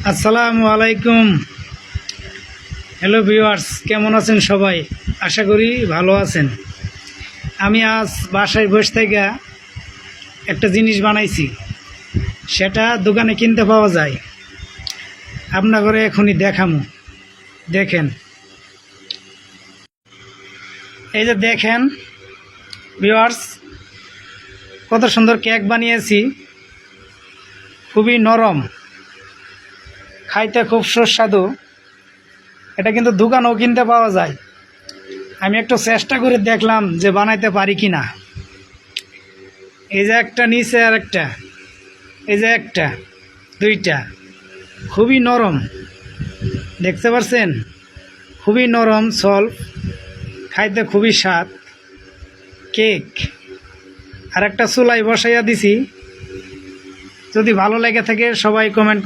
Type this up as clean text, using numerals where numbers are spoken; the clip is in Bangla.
আসসালামু আলাইকুম। হ্যালো ভিউয়ার্স, কেমন আছেন সবাই? আশা করি ভালো আছেন। আমি আজ বাসায় বসে থেকে একটা জিনিস বানাইছি, সেটা দোকানে কিনতে পাওয়া যায়। আপনার ঘরে এখনই দেখামু, দেখেন। এই যে দেখেন ভিউয়ার্স, কত সুন্দর কেক বানিয়েছি, খুবই নরম, খাইতে খুব সুস্বাদু। এটা কিন্তু দোকানেও কিনতে পাওয়া যায়। আমি একটু চেষ্টা করে দেখলাম যে বানাইতে পারি কি না। এই যে একটা নিচে, আর একটা, এই যে একটা, দুইটা, খুবই নরম, দেখতে পাচ্ছেন? খুবই নরম, সফট, খাইতে খুবই স্বাদ কেক। আর একটা চুলায় বসাইয়া দিছি। যদি ভালো লেগে থাকে সবাই কমেন্ট